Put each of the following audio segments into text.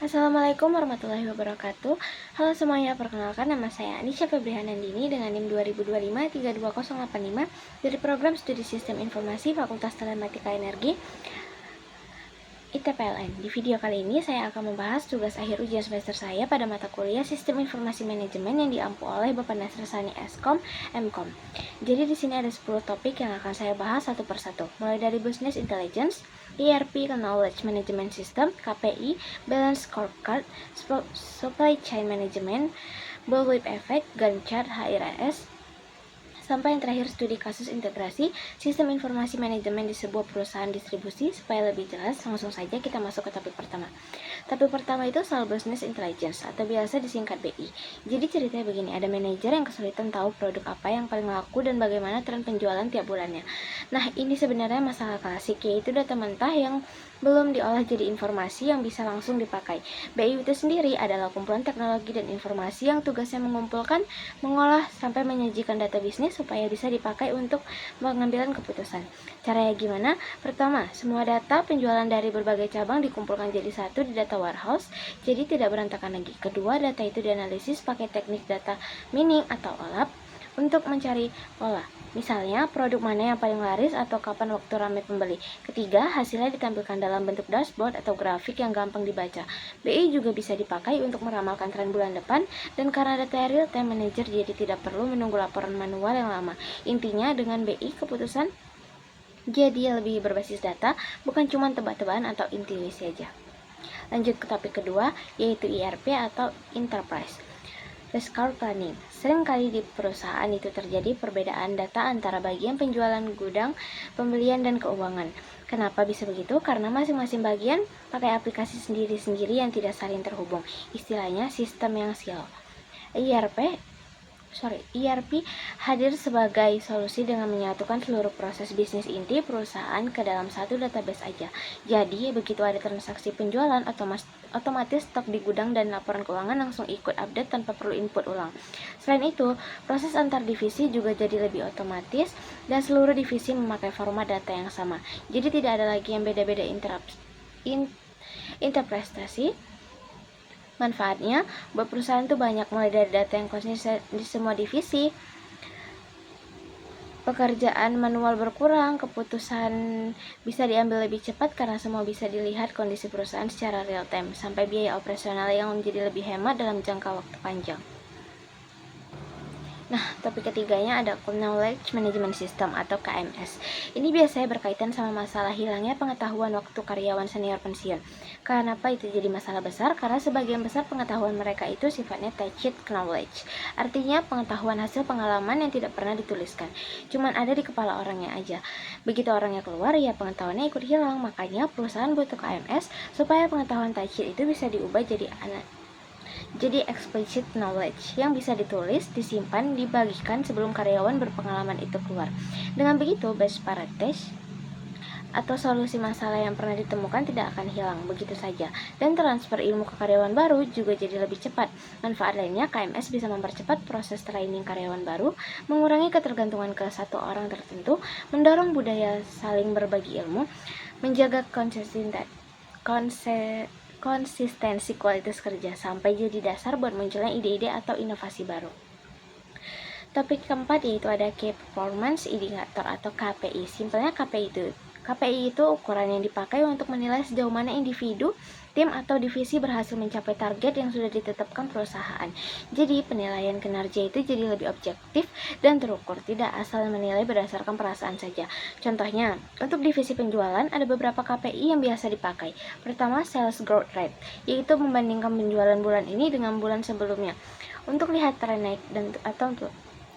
Assalamualaikum warahmatullahi wabarakatuh. Halo semuanya, perkenalkan nama saya Anisha Febrihanandini dengan NIM 2025-32085 dari Program Studi Sistem Informasi Fakultas Telematika Energi ITPLN. Di video kali ini saya akan membahas tugas akhir ujian semester saya pada mata kuliah Sistem Informasi Manajemen yang diampu oleh Bapak Nasr Sani Eskom, MKOM. Jadi di sini ada 10 topik yang akan saya bahas satu persatu, mulai dari Business Intelligence, ERP Knowledge Management System, KPI, Balance Scorecard, Supply Chain Management, Bullwhip Effect, Gantt chart, HRS, sampai yang terakhir studi kasus integrasi sistem informasi manajemen di sebuah perusahaan distribusi. Supaya lebih jelas, langsung saja kita masuk ke topik pertama. Topik pertama itu soal Business Intelligence atau biasa disingkat BI. Jadi ceritanya begini, ada manajer yang kesulitan tahu produk apa yang paling laku dan bagaimana tren penjualan tiap bulannya. Nah, ini sebenarnya masalah klasik, yaitu data mentah yang belum diolah jadi informasi yang bisa langsung dipakai. BI itu sendiri adalah kumpulan teknologi dan informasi yang tugasnya mengumpulkan, mengolah, sampai menyajikan data bisnis supaya bisa dipakai untuk pengambilan keputusan. Caranya gimana? Pertama, semua data penjualan dari berbagai cabang dikumpulkan jadi satu di data warehouse, jadi tidak berantakan lagi. Kedua, data itu dianalisis pakai teknik data mining atau OLAP untuk mencari pola. Misalnya, produk mana yang paling laris atau kapan waktu ramai pembeli. Ketiga, hasilnya ditampilkan dalam bentuk dashboard atau grafik yang gampang dibaca. BI juga bisa dipakai untuk meramalkan tren bulan depan, dan karena data real time manager jadi tidak perlu menunggu laporan manual yang lama. Intinya, dengan BI keputusan jadi lebih berbasis data, bukan cuma tebak-tebakan atau intuisi saja. Lanjut ke topik kedua, yaitu ERP atau Enterprise Resource Planning. Seringkali di perusahaan itu terjadi perbedaan data antara bagian penjualan, gudang, pembelian, dan keuangan. Kenapa bisa begitu? Karena masing-masing bagian pakai aplikasi sendiri-sendiri yang tidak saling terhubung. Istilahnya sistem yang silo. ERP hadir sebagai solusi dengan menyatukan seluruh proses bisnis inti perusahaan ke dalam satu database aja. Jadi, begitu ada transaksi penjualan, otomatis stok di gudang dan laporan keuangan langsung ikut update tanpa perlu input ulang. Selain itu, proses antar divisi juga jadi lebih otomatis dan seluruh divisi memakai format data yang sama. Jadi tidak ada lagi yang beda-beda interpretasi. Manfaatnya, buat perusahaan tuh banyak, mulai dari data yang konsisten di semua divisi, pekerjaan manual berkurang, keputusan bisa diambil lebih cepat karena semua bisa dilihat kondisi perusahaan secara real time, sampai biaya operasional yang menjadi lebih hemat dalam jangka waktu panjang. Nah, topik ketiganya ada Knowledge Management System atau KMS. Ini biasanya berkaitan sama masalah hilangnya pengetahuan waktu karyawan senior pensiun. Kenapa itu jadi masalah besar? Karena sebagian besar pengetahuan mereka itu sifatnya tacit knowledge. Artinya pengetahuan hasil pengalaman yang tidak pernah dituliskan. Cuman ada di kepala orangnya aja. Begitu orangnya keluar, ya pengetahuannya ikut hilang. Makanya perusahaan butuh KMS supaya pengetahuan tacit itu bisa diubah jadi explicit knowledge yang bisa ditulis, disimpan, dibagikan sebelum karyawan berpengalaman itu keluar. Dengan begitu, best practice atau solusi masalah yang pernah ditemukan tidak akan hilang begitu saja, dan transfer ilmu ke karyawan baru juga jadi lebih cepat. Manfaat lainnya, KMS bisa mempercepat proses training karyawan baru, mengurangi ketergantungan ke satu orang tertentu, mendorong budaya saling berbagi ilmu, menjaga konsistensi kualitas kerja, sampai jadi dasar buat munculnya ide-ide atau inovasi baru. Topik keempat yaitu ada Key Performance Indicator atau KPI. Simpelnya KPI itu ukuran yang dipakai untuk menilai sejauh mana individu, tim, atau divisi berhasil mencapai target yang sudah ditetapkan perusahaan. Jadi penilaian kinerja itu jadi lebih objektif dan terukur, tidak asal menilai berdasarkan perasaan saja. Contohnya, untuk divisi penjualan ada beberapa KPI yang biasa dipakai. Pertama, sales growth rate, yaitu membandingkan penjualan bulan ini dengan bulan sebelumnya untuk lihat tren naik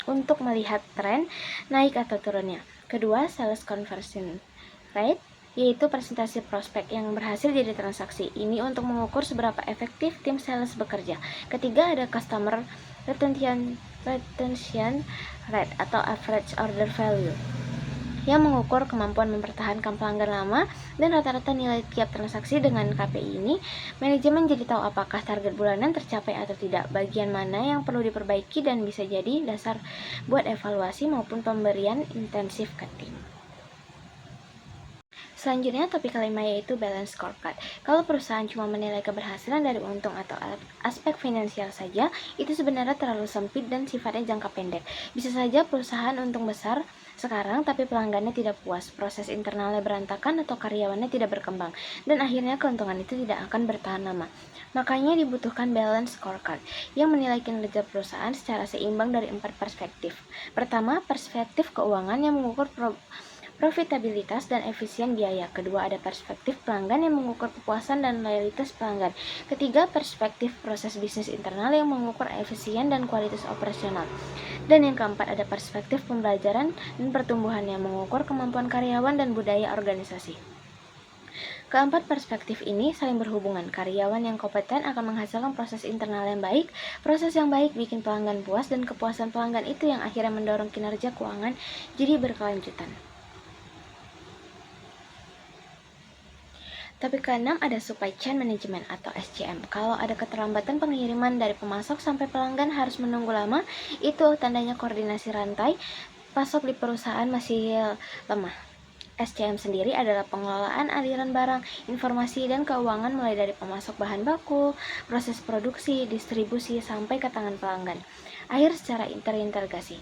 untuk melihat tren naik atau turunnya. Kedua, sales conversion rate, yaitu presentasi prospek yang berhasil jadi transaksi. Ini untuk mengukur seberapa efektif tim sales bekerja. Ketiga, ada customer retention rate atau average order value, yang mengukur kemampuan mempertahankan pelanggan lama dan rata-rata nilai tiap transaksi. Dengan KPI ini, manajemen jadi tahu apakah target bulanan tercapai atau tidak, bagian mana yang perlu diperbaiki, dan bisa jadi dasar buat evaluasi maupun pemberian intensif ke tim. Selanjutnya, topik kelima yaitu balance scorecard. Kalau perusahaan cuma menilai keberhasilan dari untung atau aspek finansial saja, itu sebenarnya terlalu sempit dan sifatnya jangka pendek. Bisa saja perusahaan untung besar sekarang, tapi pelanggannya tidak puas, proses internalnya berantakan, atau karyawannya tidak berkembang, dan akhirnya keuntungan itu tidak akan bertahan lama. Makanya dibutuhkan balance scorecard yang menilai kinerja perusahaan secara seimbang dari 4 perspektif. Pertama, perspektif keuangan yang mengukur profitabilitas dan efisien biaya. Kedua, ada perspektif pelanggan yang mengukur kepuasan dan loyalitas pelanggan. Ketiga, perspektif proses bisnis internal yang mengukur efisien dan kualitas operasional. Dan yang keempat, ada perspektif pembelajaran dan pertumbuhan yang mengukur kemampuan karyawan dan budaya organisasi. Keempat perspektif ini saling berhubungan. Karyawan yang kompeten akan menghasilkan proses internal yang baik, proses yang baik bikin pelanggan puas, dan kepuasan pelanggan itu yang akhirnya mendorong kinerja keuangan jadi berkelanjutan. Topik ke-6 ada supply chain management atau SCM. Kalau ada keterlambatan pengiriman dari pemasok sampai pelanggan harus menunggu lama, itu tandanya koordinasi rantai pasok di perusahaan masih lemah. SCM sendiri adalah pengelolaan aliran barang, informasi, dan keuangan mulai dari pemasok bahan baku, proses produksi, distribusi, sampai ke tangan pelanggan. Akhir secara terintegrasi.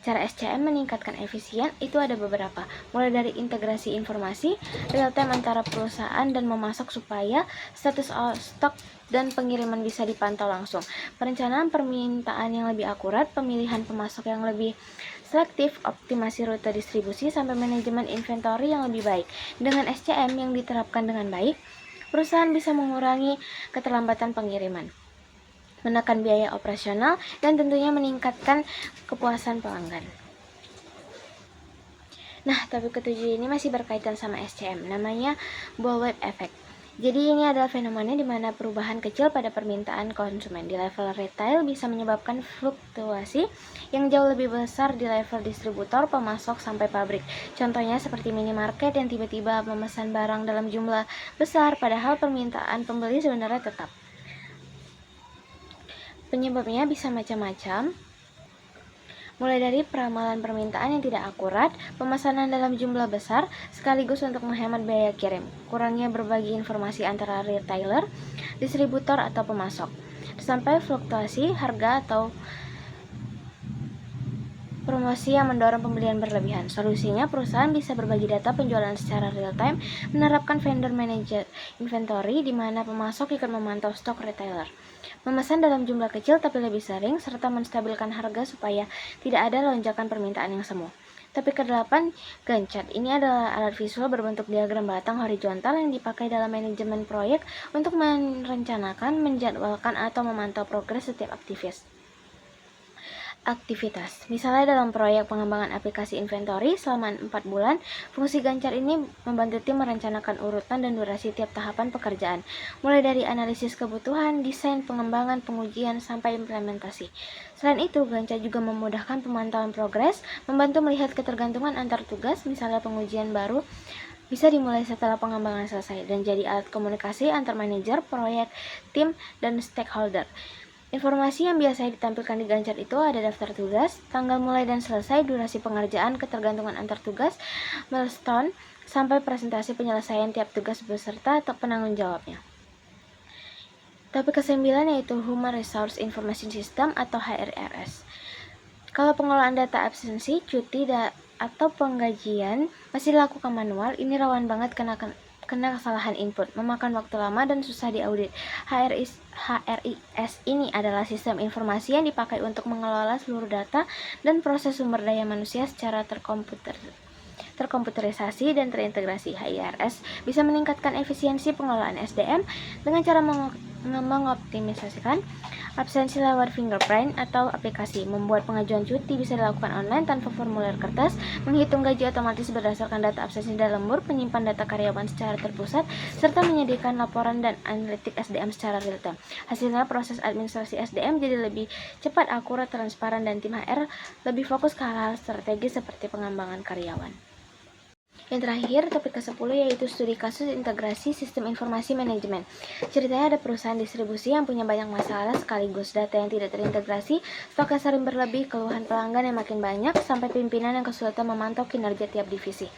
Cara SCM meningkatkan efisien itu ada beberapa, mulai dari integrasi informasi real time antara perusahaan dan memasok supaya status stok dan pengiriman bisa dipantau langsung, perencanaan permintaan yang lebih akurat, pemilihan pemasok yang lebih selektif, optimasi rute distribusi, sampai manajemen inventory yang lebih baik. Dengan SCM yang diterapkan dengan baik, perusahaan bisa mengurangi keterlambatan pengiriman, menekan biaya operasional, dan tentunya meningkatkan kepuasan pelanggan. Nah, topik ketujuh ini masih berkaitan sama SCM, namanya bullwhip effect. Jadi ini adalah fenomena di mana perubahan kecil pada permintaan konsumen di level retail bisa menyebabkan fluktuasi yang jauh lebih besar di level distributor, pemasok, sampai pabrik. Contohnya seperti minimarket yang tiba-tiba memesan barang dalam jumlah besar padahal permintaan pembeli sebenarnya tetap. Penyebabnya bisa macam-macam, mulai dari peramalan permintaan yang tidak akurat, pemesanan dalam jumlah besar sekaligus untuk menghemat biaya kirim, kurangnya berbagi informasi antara retailer, distributor, atau pemasok, sampai fluktuasi harga atau promosi yang mendorong pembelian berlebihan. Solusinya, perusahaan bisa berbagi data penjualan secara real time, menerapkan vendor manager inventory di mana pemasok ikut memantau stok retailer, memesan dalam jumlah kecil tapi lebih sering, serta menstabilkan harga supaya tidak ada lonjakan permintaan yang semu. Topik ke-8, Gantt chart. Ini adalah alat visual berbentuk diagram batang horizontal yang dipakai dalam manajemen proyek untuk merencanakan, menjadwalkan, atau memantau progres setiap aktivitas. Misalnya dalam proyek pengembangan aplikasi inventory selama 4 bulan, fungsi Gantt chart ini membantu tim merencanakan urutan dan durasi tiap tahapan pekerjaan, mulai dari analisis kebutuhan, desain, pengembangan, pengujian, sampai implementasi. Selain itu, Gantt chart juga memudahkan pemantauan progres, membantu melihat ketergantungan antar tugas, misalnya pengujian baru bisa dimulai setelah pengembangan selesai, dan jadi alat komunikasi antar manajer, proyek, tim, dan stakeholder. Informasi yang biasanya ditampilkan di Gantt chart itu ada daftar tugas, tanggal mulai dan selesai, durasi pengerjaan, ketergantungan antar tugas, milestone, sampai presentasi penyelesaian tiap tugas beserta atau penanggung jawabnya. Topik ke-9 yaitu Human Resource Information System atau HRIS. Kalau pengelolaan data absensi, cuti, atau penggajian masih dilakukan manual, ini rawan banget kena kesalahan input, memakan waktu lama, dan susah diaudit. HRIS ini adalah sistem informasi yang dipakai untuk mengelola seluruh data dan proses sumber daya manusia secara terkomputerisasi dan terintegrasi. HRIS bisa meningkatkan efisiensi pengelolaan SDM dengan cara mengoptimisasikan absensi lewat fingerprint atau aplikasi, membuat pengajuan cuti bisa dilakukan online tanpa formulir kertas, menghitung gaji otomatis berdasarkan data absensi dalam lembur, menyimpan data karyawan secara terpusat, serta menyediakan laporan dan analitik SDM secara real time. Hasilnya, proses administrasi SDM jadi lebih cepat, akurat, transparan, dan tim HR lebih fokus ke hal-hal strategis seperti pengembangan karyawan. Yang terakhir, topik ke-10 yaitu studi kasus integrasi sistem informasi manajemen. Ceritanya ada perusahaan distribusi yang punya banyak masalah sekaligus, data yang tidak terintegrasi, stok yang sering berlebih, keluhan pelanggan yang makin banyak, sampai pimpinan yang kesulitan memantau kinerja tiap divisi.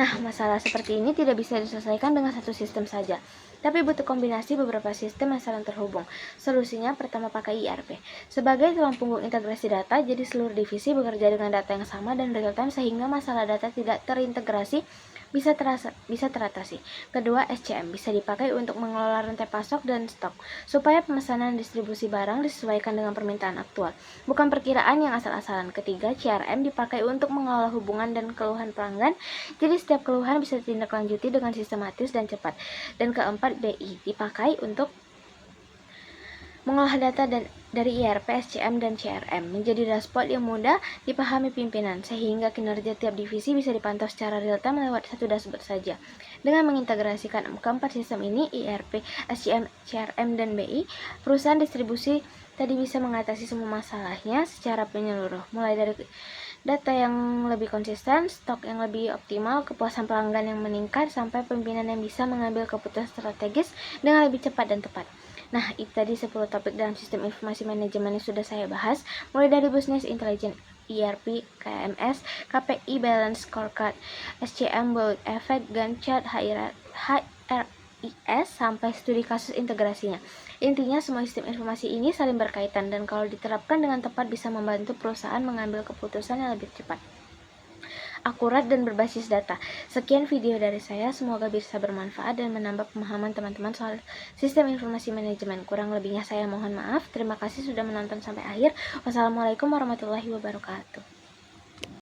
Nah, masalah seperti ini tidak bisa diselesaikan dengan satu sistem saja, tapi butuh kombinasi beberapa sistem yang saling terhubung. Solusinya pertama pakai IRP. Sebagai tulang punggung integrasi data, jadi seluruh divisi bekerja dengan data yang sama dan real time sehingga masalah data tidak terintegrasi bisa teratasi. Kedua, SCM bisa dipakai untuk mengelola rantai pasok dan stok, supaya pemesanan distribusi barang disesuaikan dengan permintaan aktual, bukan perkiraan yang asal-asalan. Ketiga, CRM dipakai untuk mengelola hubungan dan keluhan pelanggan, jadi setiap keluhan bisa ditindaklanjuti dengan sistematis dan cepat. Dan keempat, BI dipakai untuk mengolah data dari IRP, SCM, dan CRM menjadi dashboard yang mudah dipahami pimpinan, sehingga kinerja tiap divisi bisa dipantau secara real-time lewat satu dashboard saja. Dengan mengintegrasikan keempat sistem ini, IRP, SCM, CRM, dan BI, perusahaan distribusi tadi bisa mengatasi semua masalahnya secara menyeluruh, mulai dari data yang lebih konsisten, stok yang lebih optimal, kepuasan pelanggan yang meningkat, sampai pimpinan yang bisa mengambil keputusan strategis dengan lebih cepat dan tepat. Nah, itu tadi 10 topik dalam sistem informasi manajemen yang sudah saya bahas, mulai dari business intelligence, ERP, KMS, KPI, balance scorecard, SCM, bullet effect, Gantt chart, HRIS, sampai studi kasus integrasinya. Intinya, semua sistem informasi ini saling berkaitan dan kalau diterapkan dengan tepat bisa membantu perusahaan mengambil keputusan yang lebih cepat, akurat, dan berbasis data. Sekian video dari saya, semoga bisa bermanfaat dan menambah pemahaman teman-teman soal sistem informasi manajemen. Kurang lebihnya saya mohon maaf. Terima kasih sudah menonton sampai akhir. Wassalamualaikum warahmatullahi wabarakatuh.